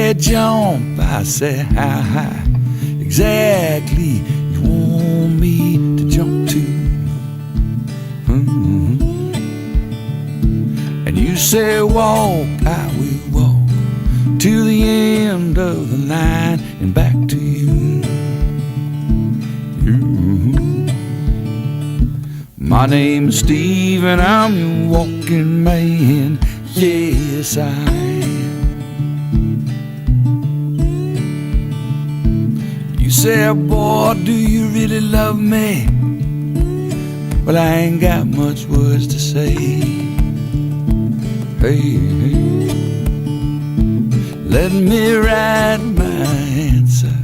said jump, I said how high exactly you want me to jump to? And you said walk, I will walk to the end of the line and back to you. My name is Steve and I'm your walking man. Yes, I am. You said, boy, do you really love me? Well, I ain't got much words to say. Hey, hey. Let me write my answer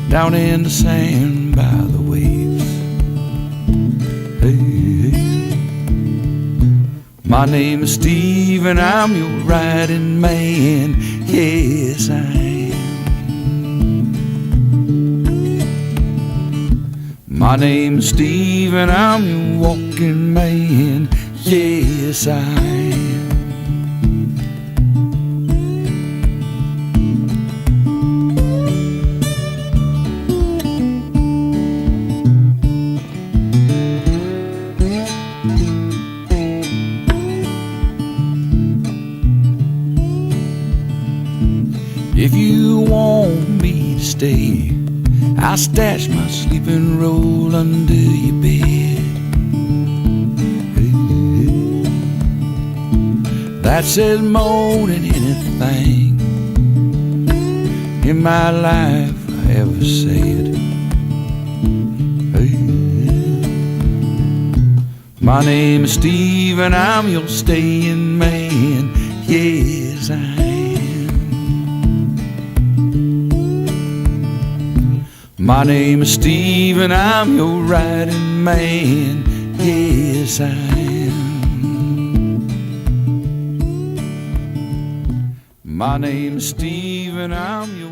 down in the sand by the waves. Hey, hey. My name is Steve and I'm your riding man. Yes, I am. My name is Steve and I'm your walking man. Yes, I am. If you want me to stay, I'll stash my sleeping roll under your bed. Hey, hey. That says more than anything in my life I ever said. Hey, hey. My name is Steve and I'm your staying man. Yes, I am. My name is Steve and I'm your riding man. Yes, I am. My name is Steve and I'm your